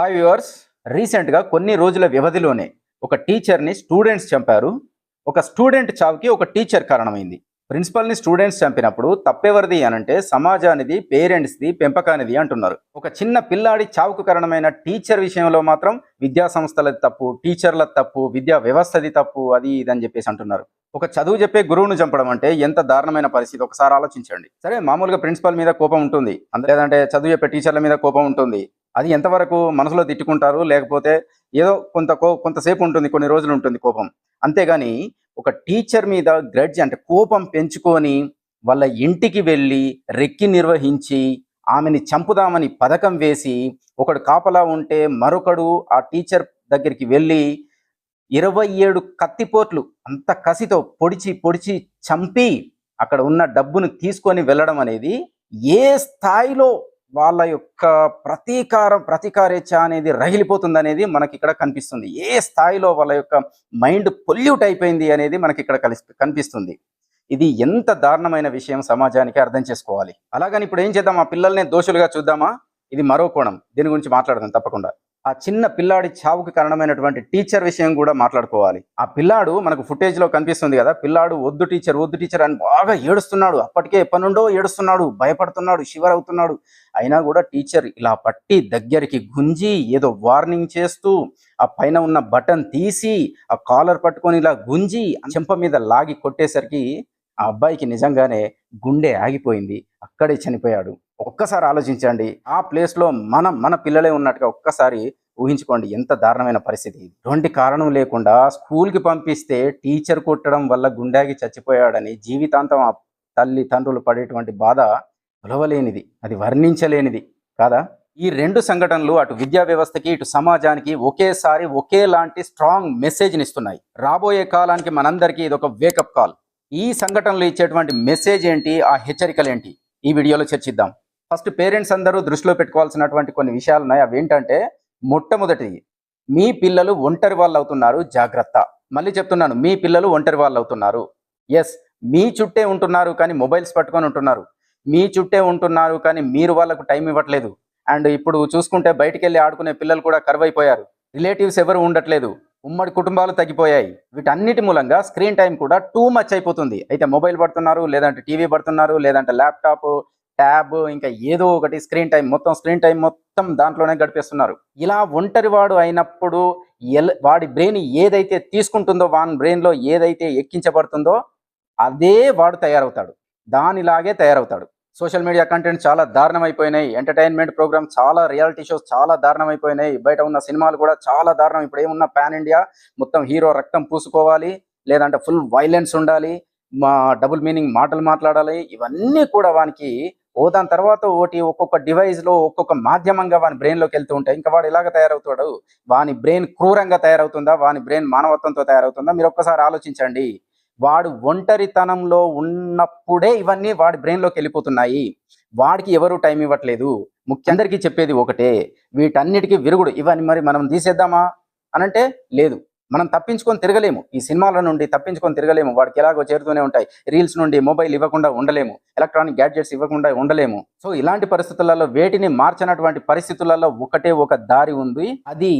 Hi viewers. రీసెంట్గా కొన్ని రోజుల వ్యవధిలోనే ఒక టీచర్ని స్టూడెంట్స్ చంపారు. ఒక స్టూడెంట్ చావుకి ఒక టీచర్ కారణమైంది. ప్రిన్సిపల్ని స్టూడెంట్స్ చంపినప్పుడు తప్పెవరిది అనంటే సమాజానిది, పేరెంట్స్ది, పెంపకానిది అంటున్నారు. ఒక చిన్న పిల్లాడి చావుకు కారణమైన టీచర్ విషయంలో మాత్రం విద్యా సంస్థలది తప్పు, టీచర్ల తప్పు, విద్యా వ్యవస్థది తప్పు, అది ఇదని చెప్పేసి అంటున్నారు. ఒక చదువు చెప్పే గురువును చంపడం అంటే ఎంత దారుణమైన పరిస్థితి ఒకసారి ఆలోచించండి. సరే, మామూలుగా ప్రిన్సిపల్ మీద కోపం ఉంటుంది, లేదంటే చదువు చెప్పే టీచర్ల మీద కోపం ఉంటుంది. అది ఎంతవరకు మనసులో తిట్టుకుంటారు, లేకపోతే ఏదో కొంతసేపు ఉంటుంది, కొన్ని రోజులు ఉంటుంది కోపం. అంతేగాని ఒక టీచర్ మీద గ్రడ్జ్ అంటే కోపం పెంచుకొని వాళ్ళ ఇంటికి వెళ్ళి రెక్కి నిర్వహించి ఆమెని చంపుదామని పథకం వేసి ఒకడు కాపలా ఉంటే మరొకడు ఆ టీచర్ దగ్గరికి వెళ్ళి 27 కత్తిపోట్లు అంత కసితో పొడిచి పొడిచి చంపి అక్కడ ఉన్న డబ్బును తీసుకొని వెళ్ళడం అనేది ఏ స్థాయిలో వాళ్ళ యొక్క ప్రతీకారేచ్ఛ అనేది రగిలిపోతుంది అనేది మనకి ఇక్కడ కనిపిస్తుంది. ఏ స్థాయిలో వాళ్ళ యొక్క మైండ్ పొల్యూట్ అయిపోయింది అనేది మనకి ఇక్కడ కనిపిస్తుంది. ఇది ఎంత దారుణమైన విషయం సమాజానికి అర్థం చేసుకోవాలి. అలాగని ఇప్పుడు ఏం చేద్దాం, ఆ పిల్లల్ని దోషులుగా చూద్దామా? ఇది మరో కోణం, దీని గురించి మాట్లాడదాం తప్పకుండా. ఆ చిన్న పిల్లాడి చావుకి కారణమైనటువంటి టీచర్ విషయం కూడా మాట్లాడుకోవాలి. ఆ పిల్లాడు మనకు ఫుటేజ్లో కనిపిస్తుంది కదా, పిల్లాడు వద్దు టీచర్ అని బాగా ఏడుస్తున్నాడు. అప్పటికే ఎప్పటి నుండో ఏడుస్తున్నాడు, భయపడుతున్నాడు, షివర్ అవుతున్నాడు. అయినా కూడా టీచర్ ఇలా పట్టి దగ్గరికి గుంజి ఏదో వార్నింగ్ చేస్తూ ఆ పైన ఉన్న బటన్ తీసి ఆ కాలర్ పట్టుకొని ఇలా గుంజి చెంప మీద లాగి కొట్టేసరికి ఆ అబ్బాయికి నిజంగానే గుండె ఆగిపోయింది, అక్కడే చనిపోయాడు. ఒక్కసారి ఆలోచించండి, ఆ ప్లేస్లో మన పిల్లలే ఉన్నట్టుగా ఒక్కసారి ఊహించుకోండి, ఎంత దారుణమైన పరిస్థితి. ఎటువంటి కారణం లేకుండా స్కూల్కి పంపిస్తే టీచర్ కొట్టడం వల్ల గుండెకి చచ్చిపోయాడని జీవితాంతం ఆ తల్లి తండ్రులు పడేటువంటి బాధ కొలవలేనిది, అది వర్ణించలేనిది కాదా? ఈ రెండు సంఘటనలు అటు విద్యా వ్యవస్థకి ఇటు సమాజానికి ఒకేసారి ఒకేలాంటి స్ట్రాంగ్ మెసేజ్ని ఇస్తున్నాయి. రాబోయే కాలానికి మనందరికీ ఇది ఒక వేకప్ కాల్. ఈ సంఘటనలు ఇచ్చేటువంటి మెసేజ్ ఏంటి, ఆ హెచ్చరికలు ఏంటి, ఈ వీడియోలో చర్చిద్దాం. ఫస్ట్ పేరెంట్స్ అందరూ దృష్టిలో పెట్టుకోవాల్సినటువంటి కొన్ని విషయాలు ఉన్నాయి. అవి ఏంటంటే, మొట్టమొదటిది, మీ పిల్లలు ఒంటరి వాళ్ళు అవుతున్నారు, జాగ్రత్త. మళ్ళీ చెప్తున్నాను, మీ పిల్లలు ఒంటరి వాళ్ళు అవుతున్నారు. ఎస్, మీ చుట్టే ఉంటున్నారు కానీ మొబైల్స్ పట్టుకొని ఉంటున్నారు, మీ చుట్టే ఉంటున్నారు కానీ మీరు వాళ్ళకు టైం ఇవ్వట్లేదు. అండ్ ఇప్పుడు చూసుకుంటే బయటికి వెళ్ళి ఆడుకునే పిల్లలు కూడా కరువైపోయారు, రిలేటివ్స్ ఎవరు ఉండట్లేదు, ఉమ్మడి కుటుంబాలు తగ్గిపోయాయి. వీటన్నిటి మూలంగా స్క్రీన్ టైం కూడా టూ మచ్ అయిపోతుంది. అయితే మొబైల్ పడుతున్నారు, లేదంటే టీవీ పడుతున్నారు, లేదంటే ల్యాప్టాప్, ట్యాబ్, ఇంకా ఏదో ఒకటి స్క్రీన్ టైం మొత్తం దాంట్లోనే గడిపేస్తున్నారు. ఇలా ఒంటరివాడు అయినప్పుడు వాడి బ్రెయిన్ ఏదైతే తీసుకుంటుందో, వాని బ్రెయిన్లో ఏదైతే ఎక్కించబడుతుందో అదే వాడు తయారవుతాడు, దానిలాగే తయారవుతాడు. సోషల్ మీడియా కంటెంట్ చాలా దారుణమైపోయినాయి, ఎంటర్టైన్మెంట్ ప్రోగ్రామ్ చాలా, రియాలిటీ షోస్ చాలా దారుణమైపోయినాయి, బయట ఉన్న సినిమాలు కూడా చాలా దారుణం. ఇప్పుడు ఏమున్న పాన్ ఇండియా మొత్తం హీరో రక్తం పూసుకోవాలి, లేదంటే ఫుల్ వైలెన్స్ ఉండాలి, డబుల్ మీనింగ్ మాటలు మాట్లాడాలి. ఇవన్నీ కూడా వానికి దాని తర్వాత ఒక్కొక్క డివైస్లో ఒక్కొక్క మాధ్యమంగా వాని బ్రెయిన్లోకి వెళ్తూ ఉంటాయి. ఇంకా వాడు ఎలాగ తయారవుతాడు? వాని బ్రెయిన్ క్రూరంగా తయారవుతుందా, వాని బ్రెయిన్ మానవత్వంతో తయారవుతుందా? మీరు ఒక్కసారి ఆలోచించండి. వాడు ఒంటరితనంలో ఉన్నప్పుడే ఇవన్నీ వాడి బ్రెయిన్లోకి వెళ్ళిపోతున్నాయి. వాడికి ఎవరు టైం ఇవ్వట్లేదు. ముఖ్యందరికీ చెప్పేది ఒకటే, వీటన్నిటికీ విరుగుడు. ఇవన్నీ మరి మనం తీసేద్దామా అనంటే లేదు, మనం తప్పించుకొని తిరగలేము, ఈ సినిమాల నుండి తప్పించుకొని తిరగలేము. వాడికి ఎలాగో చేరుతూనే ఉంటాయి. రీల్స్ నుండి మొబైల్ ఇవ్వకుండా ఉండలేము, ఎలక్ట్రానిక్ గ్యాడ్జెట్స్ ఇవ్వకుండా ఉండలేము. సో ఇలాంటి పరిస్థితులలో వేటిని మార్చినటువంటి పరిస్థితులలో ఒకటే ఒక దారి ఉంది, అది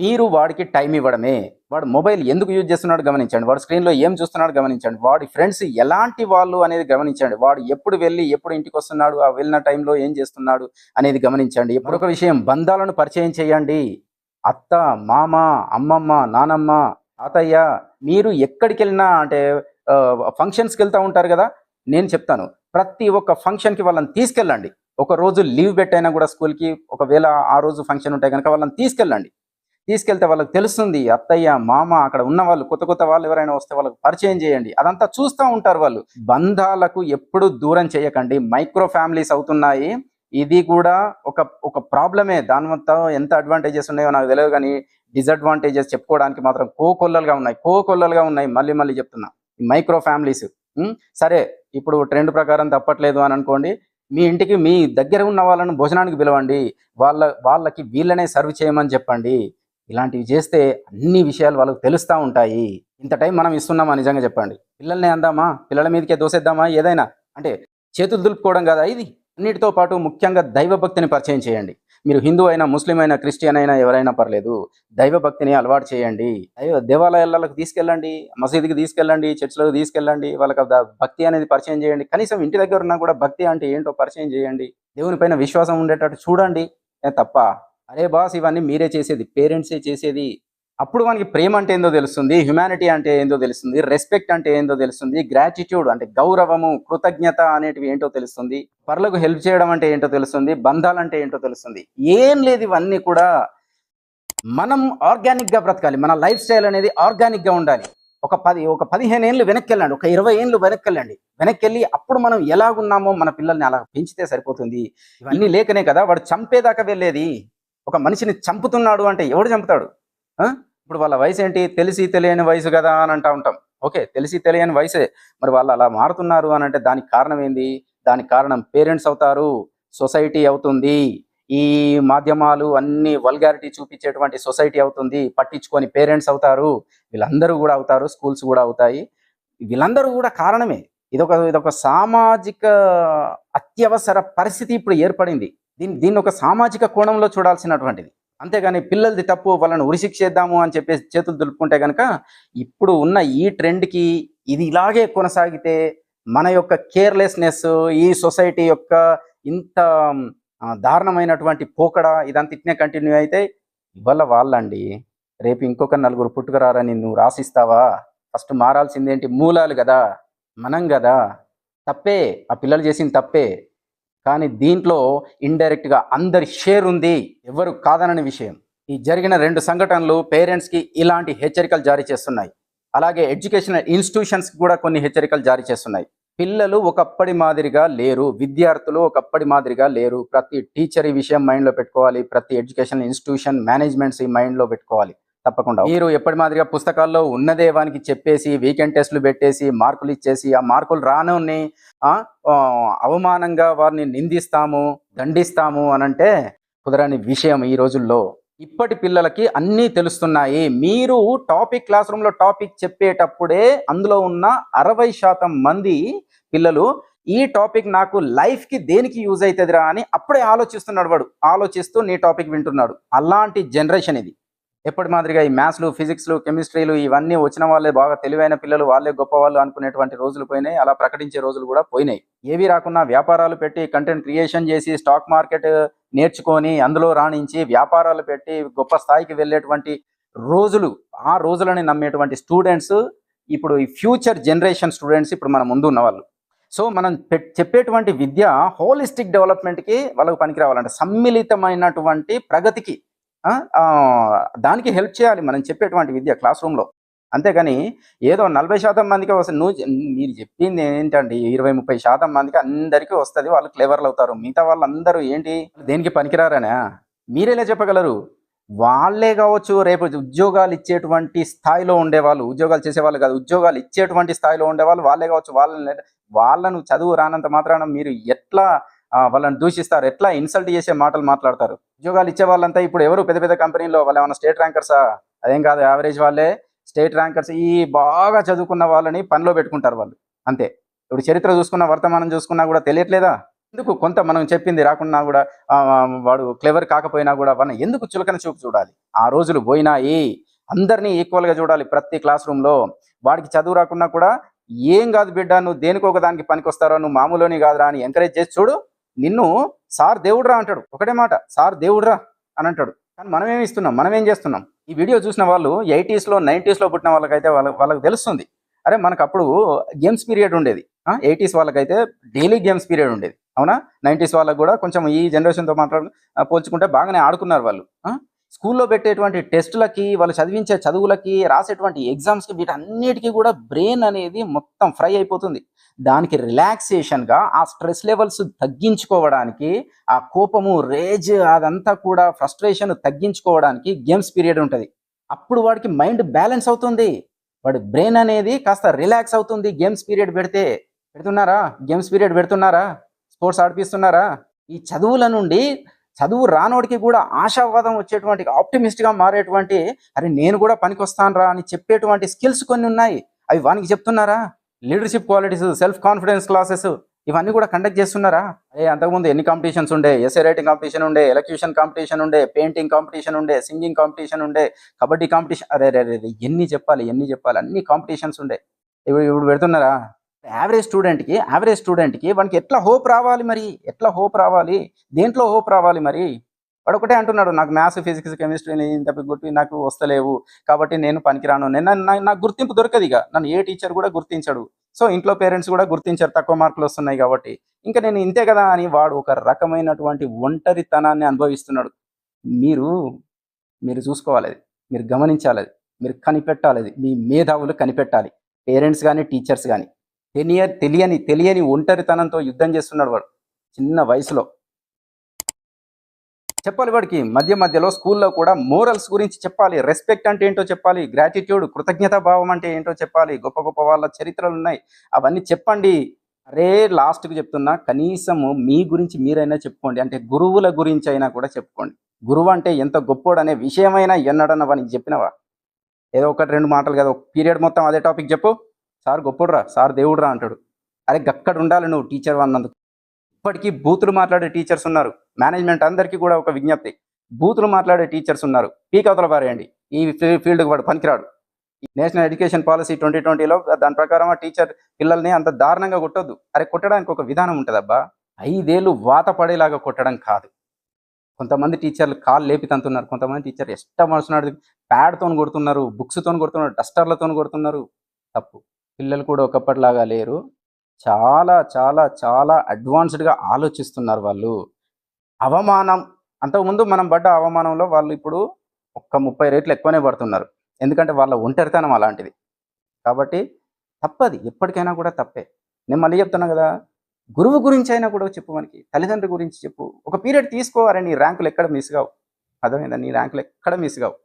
మీరు వాడికి టైం ఇవ్వడమే. వాడు మొబైల్ ఎందుకు యూజ్ చేస్తున్నాడు గమనించండి, వాడు స్క్రీన్లో ఏం చూస్తున్నాడు గమనించండి, వాడి ఫ్రెండ్స్ ఎలాంటి వాళ్ళు అనేది గమనించండి, వాడు ఎప్పుడు వెళ్ళి ఎప్పుడు ఇంటికి వస్తున్నాడు, ఆ వెళ్ళిన టైంలో ఏం చేస్తున్నాడు అనేది గమనించండి. ఎప్పుడు ఒక విషయం, బంధాలను పరిచయం చేయండి. అత్త, మామ, అమ్మమ్మ, నానమ్మ, తాతయ్య, మీరు ఎక్కడికి వెళ్ళినా అంటే ఫంక్షన్స్కి వెళ్తూ ఉంటారు కదా, నేను చెప్తాను, ప్రతి ఒక్క ఫంక్షన్కి వాళ్ళని తీసుకెళ్ళండి. ఒక రోజు లీవ్ పెట్టైనా కూడా స్కూల్కి, ఒకవేళ ఆ రోజు ఫంక్షన్ ఉంటే కనుక వాళ్ళని తీసుకెళ్తే వాళ్ళకి తెలుస్తుంది. అత్తయ్య, మామ, అక్కడ ఉన్న వాళ్ళు, కొత్త వాళ్ళు ఎవరైనా వస్తే వాళ్ళకి పరిచయం చేయండి. అదంతా చూస్తూ ఉంటారు వాళ్ళు. బంధాలకు ఎప్పుడు దూరం చేయకండి. మైక్రో ఫ్యామిలీస్ అవుతున్నాయి. ఇది కూడా ఒక ప్రాబ్లమే. దాని మొత్తం ఎంత అడ్వాంటేజెస్ ఉన్నాయో నాకు తెలియదు, కానీ డిసడ్వాంటేజెస్ చెప్పుకోవడానికి మాత్రం కోకొల్లలుగా ఉన్నాయి. మళ్ళీ చెప్తున్నా, మైక్రో ఫ్యామిలీస్. సరే, ఇప్పుడు ట్రెండ్ ప్రకారం తప్పట్లేదు అని అనుకోండి, మీ ఇంటికి మీ దగ్గర ఉన్న వాళ్ళను భోజనానికి పిలవండి, వాళ్ళకి వీళ్ళనే సర్వ్ చేయమని చెప్పండి. ఇలాంటివి చేస్తే అన్ని విషయాలు వాళ్ళకి తెలుస్తూ ఉంటాయి. ఇంత టైం మనం ఇస్తున్నామా నిజంగా చెప్పండి? పిల్లల్ని అందామా, పిల్లల మీదకే దోసేద్దామా? ఏదైనా అంటే చేతులు దులుపుకోవడం కదా ఇది. అన్నిటితో పాటు ముఖ్యంగా దైవభక్తిని పరిచయం చేయండి. మీరు హిందూ అయినా, ముస్లిం అయినా, క్రిస్టియన్ అయినా, ఎవరైనా పర్లేదు. దైవభక్తిని అలవాటు చేయండి. దేవాలయాలకు తీసుకెళ్ళండి, మసీదుకి తీసుకెళ్ళండి, చర్చ్‌లకు తీసుకెళ్ళండి. వాళ్ళకి భక్తి అనేది పరిచయం చేయండి. కనీసం ఇంటి దగ్గర ఉన్నా కూడా భక్తి అంటే ఏంటో పరిచయం చేయండి. దేవుని పైన విశ్వాసం ఉండేటట్టు చూడండి. తప్ప అరే బాస్ ఇవన్నీ మీరే చేసేది, పేరెంట్సే చేసేది. అప్పుడు మనకి ప్రేమ అంటే ఏందో తెలుస్తుంది, హ్యుమానిటీ అంటే ఏందో తెలుస్తుంది, రెస్పెక్ట్ అంటే ఏందో తెలుస్తుంది, గ్రాటిట్యూడ్ అంటే గౌరవము, కృతజ్ఞత అనేటివి ఏంటో తెలుస్తుంది, పరులకు హెల్ప్ చేయడం అంటే ఏంటో తెలుస్తుంది, బంధాలంటే ఏంటో తెలుస్తుంది. ఏం లేదు, ఇవన్నీ కూడా మనం ఆర్గానిక్గా బ్రతకాలి. మన లైఫ్ స్టైల్ అనేది ఆర్గానిక్గా ఉండాలి. ఒక 15 ఏళ్ళు వెనక్కి వెళ్ళండి, ఒక 20 ఏళ్ళు వెనక్కి వెళ్ళండి. వెనక్కి వెళ్ళి అప్పుడు మనం ఎలాగున్నామో మన పిల్లల్ని అలా పెంచితే సరిపోతుంది. ఇవన్నీ లేకనే కదా వాడు చంపేదాకా వెళ్ళేది. ఒక మనిషిని చంపుతున్నాడు అంటే ఎవడు చంపుతాడు? ఇప్పుడు వాళ్ళ వయసు ఏంటి? తెలిసి తెలియని వయసు కదా అని అంటా ఉంటాం. ఓకే, తెలిసి తెలియని వయసే. మరి వాళ్ళు అలా మారుతున్నారు అని అంటే దానికి కారణం ఏంది? దానికి కారణం పేరెంట్స్ అవుతారు, సొసైటీ అవుతుంది. ఈ మాధ్యమాలు అన్ని వల్గారిటీ చూపించేటువంటి సొసైటీ అవుతుంది. పట్టించుకొని పేరెంట్స్ అవుతారు, వీళ్ళందరూ కూడా అవుతారు, స్కూల్స్ కూడా అవుతాయి. వీళ్ళందరూ కూడా కారణమే. ఇదొక సామాజిక అత్యవసర పరిస్థితి ఇప్పుడు ఏర్పడింది. దీన్ని ఒక సామాజిక కోణంలో చూడాల్సినటువంటిది. అంతేగాని పిల్లలది తప్పు, వాళ్ళని ఉరిశిక్షేద్దాము అని చెప్పేసి చేతులు దులుపుకుంటే కనుక ఇప్పుడు ఉన్న ఈ ట్రెండ్కి ఇది ఇలాగే కొనసాగితే మన యొక్క కేర్లెస్నెస్, ఈ సొసైటీ యొక్క ఇంత దారుణమైనటువంటి పోకడ ఇదంతా ఇట్నే కంటిన్యూ అయితే ఇవాళ వాళ్ళండి రేపు ఇంకొక నలుగురు పుట్టుకురారని నువ్వు రాసిస్తావా? ఫస్ట్ మారాల్సిందేంటి? మూలాలు కదా, మనం కదా. తప్పే, ఆ పిల్లలు చేసిన తప్పే. కానీ దీంట్లో ఇండైరెక్ట్గా అందరి షేర్ ఉంది, ఎవరు కాదనని విషయం. ఈ జరిగిన 2 సంఘటనలు పేరెంట్స్కి ఇలాంటి హెచ్చరికలు జారీ చేస్తున్నాయి. అలాగే ఎడ్యుకేషనల్ ఇన్స్టిట్యూషన్స్కి కూడా కొన్ని హెచ్చరికలు జారీ చేస్తున్నాయి. పిల్లలు ఒకప్పటి మాదిరిగా లేరు, విద్యార్థులు ఒకప్పటి మాదిరిగా లేరు. ప్రతి టీచర్ ఈ విషయం మైండ్లో పెట్టుకోవాలి, ప్రతి ఎడ్యుకేషనల్ ఇన్స్టిట్యూషన్ మేనేజ్మెంట్స్ ఈ మైండ్లో పెట్టుకోవాలి. తప్పకుండా మీరు ఎప్పటి మాదిరిగా పుస్తకాల్లో ఉన్నదే వానికి చెప్పేసి వీకెండ్ టెస్టులు పెట్టేసి మార్కులు ఇచ్చేసి ఆ మార్కులు రానుని అవమానంగా వారిని నిందిస్తాము, దండిస్తాము అనంటే కుదరని విషయం. ఈ రోజుల్లో ఇప్పటి పిల్లలకి అన్నీ తెలుస్తున్నాయి. మీరు క్లాస్ రూమ్లో టాపిక్ చెప్పేటప్పుడే అందులో ఉన్న 60% మంది పిల్లలు ఈ టాపిక్ నాకు లైఫ్కి దేనికి యూజ్ అవుతుందిరా అని అప్పుడే ఆలోచిస్తున్నాడు. వాడు ఆలోచిస్తూ నీ టాపిక్ వింటున్నాడు. అలాంటి జనరేషన్ ఇది. ఎప్పటి మాదిరిగా ఈ మ్యాథ్స్లు, ఫిజిక్స్లు, కెమిస్ట్రీలు ఇవన్నీ వచ్చిన వాళ్ళే బాగా తెలివైన పిల్లలు, వాళ్ళే గొప్పవాళ్ళు అనుకునేటువంటి రోజులు పోయినాయి. అలా ప్రకటించే రోజులు కూడా పోయినాయి. ఏవి రాకున్నా వ్యాపారాలు పెట్టి కంటెంట్ క్రియేషన్ చేసి స్టాక్ మార్కెట్ నేర్చుకొని అందులో రాణించి వ్యాపారాలు పెట్టి గొప్ప స్థాయికి వెళ్ళేటువంటి రోజులు, ఆ రోజులని నమ్మేటువంటి స్టూడెంట్స్ ఇప్పుడు ఈ ఫ్యూచర్ జనరేషన్ స్టూడెంట్స్ ఇప్పుడు మన ముందు ఉన్నవాళ్ళు. సో మనం చెప్పేటువంటి విద్య హోలిస్టిక్ డెవలప్మెంట్కి వాళ్ళకు పనికి రావాలంటే సమ్మిళితమైనటువంటి ప్రగతికి దానికి హెల్ప్ చేయాలి మనం చెప్పేటువంటి విద్య క్లాస్ రూమ్లో. అంతేగాని ఏదో 40% మందికి వస్తుంది. మీరు చెప్పింది ఏంటండి? 20-30% మందికి అందరికీ వస్తుంది, వాళ్ళు క్లెవర్లు అవుతారు. మిగతా వాళ్ళందరూ ఏంటి, దేనికి పనికిరారనా? మీరేలా చెప్పగలరు? వాళ్ళే కావచ్చు రేపు ఉద్యోగాలు ఇచ్చేటువంటి స్థాయిలో ఉండేవాళ్ళు, ఉద్యోగాలు చేసేవాళ్ళు కాదు, ఉద్యోగాలు ఇచ్చేటువంటి స్థాయిలో ఉండేవాళ్ళు వాళ్ళే కావచ్చు. వాళ్ళను చదువు రానంత మాత్రాన మీరు ఎట్లా వాళ్ళని దూషిస్తారు, ఎట్లా ఇన్సల్ట్ చేసే మాటలు మాట్లాడతారు? ఉద్యోగాలు ఇచ్చే వాళ్ళంతా ఇప్పుడు ఎవరు పెద్ద పెద్ద కంపెనీలో వాళ్ళు ఏమైనా స్టేట్ ర్యాంకర్సా? అదేం కాదు, యావరేజ్ వాళ్ళే స్టేట్ ర్యాంకర్స్. ఈ బాగా చదువుకున్న వాళ్ళని పనిలో పెట్టుకుంటారు వాళ్ళు, అంతే. ఇప్పుడు చరిత్ర చూసుకున్న, వర్తమానం చూసుకున్నా కూడా తెలియట్లేదా? ఎందుకు కొంత మనం చెప్పింది రాకున్నా కూడా వాడు క్లెవర్ కాకపోయినా కూడా వాళ్ళని ఎందుకు చులకన చూపు చూడాలి? ఆ రోజులు పోయినాయి. అందరినీ ఈక్వల్గా చూడాలి ప్రతి క్లాస్ రూమ్లో. వాడికి చదువు రాకున్నా కూడా ఏం కాదు బిడ్డ, నువ్వు దేనికో ఒక దానికి పనికొస్తారో, నువ్వు మామూలుని కాదురా అని ఎంకరేజ్ చేసి చూడు. నిన్ను సార్ దేవుడురా అంటాడు, ఒకటే మాట, సార్ దేవుడురా అని అంటాడు. కానీ మనం ఏమి ఇస్తున్నాం, మనం ఏం చేస్తున్నాం? ఈ వీడియో చూసిన వాళ్ళు 80s, 90s పుట్టిన వాళ్ళకైతే వాళ్ళకి తెలుస్తుంది. అరే మనకు అప్పుడు గేమ్స్ పీరియడ్ ఉండేది. 80s వాళ్ళకైతే డైలీ గేమ్స్ పీరియడ్ ఉండేది, అవునా? 90s వాళ్ళకు కూడా కొంచెం ఈ జనరేషన్తో పోల్చుకుంటే బాగానే ఆడుకున్నారు వాళ్ళు. స్కూల్లో పెట్టేటువంటి టెస్టులకి, వాళ్ళు చదివించే చదువులకి, రాసేటువంటి ఎగ్జామ్స్కి, వీటన్నిటికీ కూడా బ్రెయిన్ అనేది మొత్తం ఫ్రై అయిపోతుంది. దానికి రిలాక్సేషన్గా ఆ స్ట్రెస్ లెవెల్స్ తగ్గించుకోవడానికి, ఆ కోపము, రేజ్, అదంతా కూడా ఫ్రస్ట్రేషన్ తగ్గించుకోవడానికి గేమ్స్ పీరియడ్ ఉంటుంది. అప్పుడు వాడికి మైండ్ బ్యాలెన్స్ అవుతుంది, వాడి బ్రెయిన్ అనేది కాస్త రిలాక్స్ అవుతుంది. గేమ్స్ పీరియడ్ పెడుతున్నారా? గేమ్స్ పీరియడ్ పెడుతున్నారా? స్పోర్ట్స్ ఆడిపిస్తున్నారా? ఈ చదువుల నుండి చదువు రానోడికి కూడా ఆశావాదం వచ్చేటువంటి, ఆప్టిమిస్ట్గా మారేటువంటి, అరే నేను కూడా పనికొస్తాను రా అని చెప్పేటువంటి స్కిల్స్ కొన్ని ఉన్నాయి. అవి వానికి చెప్తున్నారా? Leadership qualities, self confidence classes, ఇవన్నీ కూడా కండక్ట్ చేస్తున్నారా? అంతకుముందు ఎన్ని కాంపిటీషన్స్ ఉండే? ఎస్ఏ రైటింగ్ కాంపిటీషన్ ఉండే, ఎలక్యూషన్ కాంపిటీషన్ ఉండే, పెయింటింగ్ కాంపిటీషన్ ఉండే, సింగింగ్ కాంపిటీషన్ ఉండే, కబడ్డీ కాంపిటీషన్, అరే ఎన్ని చెప్పాలి అన్ని కాంపిటీషన్స్ ఉండే. ఇప్పుడు పెడుతున్నారా? యావరేజ్ స్టూడెంట్కి వానికి ఎట్లా హోప్ రావాలి మరి? దేంట్లో హోప్ రావాలి మరి? వాడు ఒకటే అంటున్నాడు, నాకు మ్యాథ్స్, ఫిజిక్స్, కెమిస్ట్రీ ఇంత గుర్తు నాకు వస్తలేవు, కాబట్టి నేను పనికిరాను, నాకు గుర్తింపు దొరకదు, ఇక నన్ను ఏ టీచర్ కూడా గుర్తించడు, సో ఇంట్లో పేరెంట్స్ కూడా గుర్తించారు, తక్కువ మార్కులు వస్తున్నాయి కాబట్టి ఇంకా నేను ఇంతే కదా అని వాడు ఒక రకమైనటువంటి ఒంటరితనాన్ని అనుభవిస్తున్నాడు. మీరు మీరు చూసుకోవాలి, అది మీరు గమనించాలి, అది మీరు కనిపెట్టాలి, అది మీ మేధావులు కనిపెట్టాలి. పేరెంట్స్ కానీ టీచర్స్ కానీ తెలియని ఒంటరితనంతో యుద్ధం చేస్తున్నాడు వాడు చిన్న వయసులో. చెప్పాలి వాడికి మధ్యలో స్కూల్లో కూడా మోరల్స్ గురించి చెప్పాలి, రెస్పెక్ట్ అంటే ఏంటో చెప్పాలి, గ్రాటిట్యూడ్ కృతజ్ఞతా భావం అంటే ఏంటో చెప్పాలి, గొప్ప వాళ్ళ చరిత్రలు ఉన్నాయి అవన్నీ చెప్పండి. అరే లాస్ట్కి చెప్తున్నా, కనీసము మీ గురించి మీరైనా చెప్పుకోండి, అంటే గురువుల గురించి అయినా కూడా చెప్పుకోండి. గురువు అంటే ఎంత గొప్పోడు అనే విషయమైనా ఎన్నడన్నా వానికి చెప్పినవా? ఏదో ఒకటి రెండు మాటలు కదా, ఒక పీరియడ్ మొత్తం అదే టాపిక్ చెప్పు, సార్ గొప్పోడురా, సార్ దేవుడురా అంటాడు. అరే గక్కడ ఉండాలి నువ్వు టీచర్ అన్నందుకు. ఇప్పటికీ బూతులు మాట్లాడే టీచర్స్ ఉన్నారు. మేనేజ్మెంట్ అందరికీ కూడా ఒక విజ్ఞప్తి, బూతులు మాట్లాడే టీచర్స్ ఉన్నారు, పీక్ అవతల పారేయండి. ఈ ఫీల్డ్కి వాడు పనికిరాడు. నేషనల్ ఎడ్యుకేషన్ పాలసీ 2020లో దాని ప్రకారం ఆ టీచర్ పిల్లల్ని అంత దారుణంగా కొట్టొద్దు. అరే కొట్టడానికి ఒక విధానం ఉంటుందబ్బా, 5 ఏళ్ళు వాత పడేలాగా కొట్టడం కాదు. కొంతమంది టీచర్లు కాళ్ళు లేపి తంతున్నారు, కొంతమంది టీచర్ ఇష్టం వస్తున్నాడు ప్యాడ్తో కొడుతున్నారు, బుక్స్తో కొడుతున్నారు, డస్టర్లతో కొడుతున్నారు. తప్పు. పిల్లలు కూడా ఒకప్పటిలాగా లేరు, చాలా చాలా చాలా అడ్వాన్స్డ్గా ఆలోచిస్తున్నారు వాళ్ళు. అవమానం, అంతకుముందు మనం పడ్డ అవమానంలో వాళ్ళు ఇప్పుడు ఒక్క 30 రెట్లు ఎక్కువనే పడుతున్నారు, ఎందుకంటే వాళ్ళ ఒంటరితనం అలాంటిది. కాబట్టి తప్పది, ఎప్పటికైనా కూడా తప్పే. నేను మళ్ళీ చెప్తున్నా కదా, గురువు గురించి అయినా కూడా చెప్పు, మనకి తల్లిదండ్రుల గురించి చెప్పు. ఒక పీరియడ్ తీసుకోవాలని నీ ర్యాంకులు ఎక్కడ మిస్ కావు, అర్థమైందా? నీ ర్యాంకులు ఎక్కడ మిస్ కావు.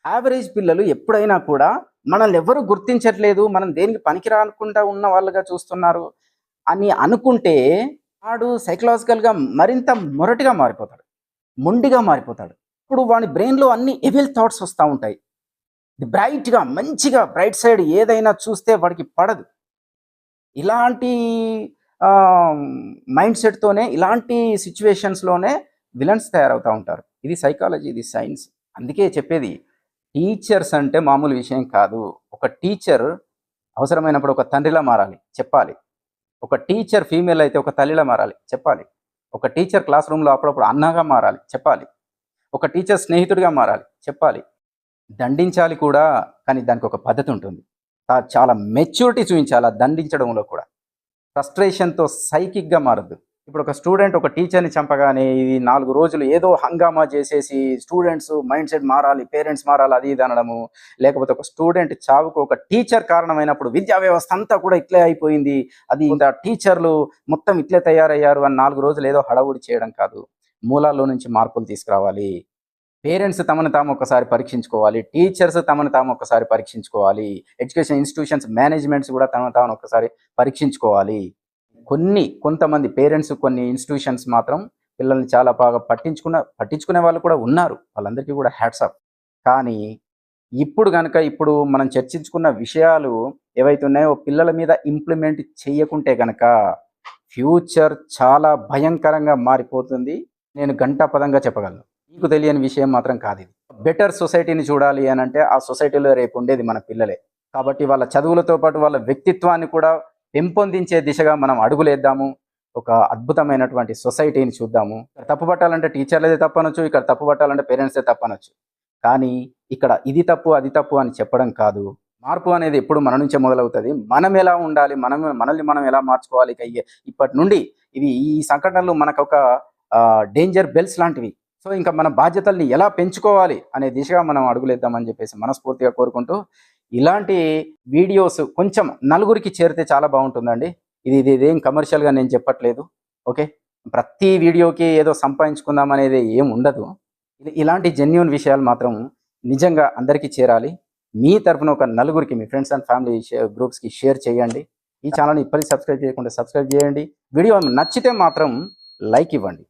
యావరేజ్ పిల్లలు ఎప్పుడైనా కూడా మనల్ని ఎవరు గుర్తించట్లేదు, మనం దేనికి పనికి రాకుండా ఉన్న వాళ్ళుగా చూస్తున్నారు అని అనుకుంటే వాడు సైకలాజికల్గా మరింత మొరటిగా మారిపోతాడు, మొండిగా మారిపోతాడు. ఇప్పుడు వాడి బ్రెయిన్లో అన్ని ఎవిల్ థాట్స్ వస్తూ ఉంటాయి. బ్రైట్గా మంచిగా బ్రైట్ సైడ్ ఏదైనా చూస్తే వాడికి పడదు. ఇలాంటి మైండ్ సెట్తోనే ఇలాంటి సిచ్యువేషన్స్లోనే విలన్స్ తయారవుతూ ఉంటారు. ఇది సైకాలజీ, ఇది సైన్స్. అందుకే చెప్పేది, టీచర్స్ అంటే మామూలు విషయం కాదు. ఒక టీచర్ అవసరమైనప్పుడు ఒక తండ్రిలా మారాలి, చెప్పాలి. ఒక టీచర్ ఫీమేల్ అయితే ఒక తల్లిలా మారాలి, చెప్పాలి. ఒక టీచర్ క్లాస్ రూమ్లో అప్పుడప్పుడు అన్నగా మారాలి, చెప్పాలి. ఒక టీచర్ స్నేహితుడిగా మారాలి, చెప్పాలి. దండించాలి కూడా, కానీ దానికి ఒక పద్ధతి ఉంటుంది. చాలా మెచ్యూరిటీ చూపించాలి దండించడంలో కూడా. ఫ్రస్ట్రేషన్తో సైకిక్గా మారద్దు. ఇప్పుడు ఒక స్టూడెంట్ ఒక టీచర్ని చంపగానే ఇది 4 రోజులు ఏదో హంగామా చేసేసి స్టూడెంట్స్ మైండ్ సెట్ మారాలి, పేరెంట్స్ మారాలి, అది ఇది అనడము. లేకపోతే ఒక స్టూడెంట్ చావుకు ఒక టీచర్ కారణమైనప్పుడు విద్యా వ్యవస్థ అంతా కూడా ఇట్లే అయిపోయింది, అది టీచర్లు మొత్తం ఇట్లే తయారయ్యారు అని 4 రోజులు ఏదో హడావుడి చేయడం కాదు. మూలాల్లో నుంచి మార్పులు తీసుకురావాలి. పేరెంట్స్ తమను తాము ఒకసారి పరీక్షించుకోవాలి, టీచర్స్ తమను తాము ఒకసారి పరీక్షించుకోవాలి, ఎడ్యుకేషన్ ఇన్స్టిట్యూషన్స్ మేనేజ్మెంట్స్ కూడా తమను తాము ఒకసారి పరీక్షించుకోవాలి. కొంతమంది పేరెంట్స్, కొన్ని ఇన్స్టిట్యూషన్స్ మాత్రం పిల్లల్ని చాలా బాగా పట్టించుకునే వాళ్ళు కూడా ఉన్నారు, వాళ్ళందరికీ కూడా హ్యాట్స్ ఆఫ్. కానీ ఇప్పుడు మనం చర్చించుకున్న విషయాలు ఏవైతే ఉన్నాయో పిల్లల మీద ఇంప్లిమెంట్ చేయకుంటే కనుక ఫ్యూచర్ చాలా భయంకరంగా మారిపోతుంది. నేను ఘంటాపదంగా చెప్పగలను. మీకు తెలియని విషయం మాత్రం కాదు ఇది. బెటర్ సొసైటీని చూడాలి అని అంటే ఆ సొసైటీలో రేపు ఉండేది మన పిల్లలే. కాబట్టి వాళ్ళ చదువులతో పాటు వాళ్ళ వ్యక్తిత్వాన్ని కూడా పెంపొందించే దిశగా మనం అడుగులేద్దాము. ఒక అద్భుతమైనటువంటి సొసైటీని చూద్దాము. తప్పు పట్టాలంటే టీచర్లదే తప్పనొచ్చు, ఇక్కడ తప్పు పట్టాలంటే పేరెంట్సే తప్పనొచ్చు. కానీ ఇక్కడ ఇది తప్పు అది తప్పు అని చెప్పడం కాదు. మార్పు అనేది ఎప్పుడు మన నుంచే మొదలవుతుంది. మనం ఎలా ఉండాలి, మనల్ని మనం ఎలా మార్చుకోవాలి, ఇప్పటి నుండి ఈ సంఘటనలు మనకు ఒక డేంజర్ బెల్స్ లాంటివి. సో ఇంకా మన బాధ్యతల్ని ఎలా పెంచుకోవాలి అనే దిశగా మనం అడుగులేద్దామని చెప్పేసి మనస్ఫూర్తిగా కోరుకుంటూ, ఇలాంటి వీడియోస్ కొంచెం నలుగురికి చేరితే చాలా బాగుంటుందండి. ఇదేం కమర్షియల్గా నేను చెప్పట్లేదు, ఓకే? ప్రతి వీడియోకి ఏదో సంపాదించుకుందాం అనేది ఏం ఉండదు. ఇలాంటి జెన్యూన్ విషయాలు మాత్రం నిజంగా అందరికీ చేరాలి. మీ తరఫున ఒక నలుగురికి, మీ ఫ్రెండ్స్ అండ్ ఫ్యామిలీ గ్రూప్స్కి షేర్ చేయండి. ఈ ఛానల్ని ఇప్పటికీ సబ్స్క్రైబ్ చేయకుండా సబ్స్క్రైబ్ చేయండి. వీడియో నచ్చితే మాత్రం లైక్ ఇవ్వండి.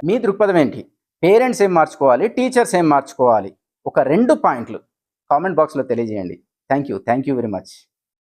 మీ దృక్పథం ఏంటి? పేరెంట్స్ ఏం మార్చుకోవాలి, టీచర్స్ ఏం మార్చుకోవాలి? ఒక 2 పాయింట్లు కామెంట్ బాక్స్లో తెలియజేయండి. Thank you very much.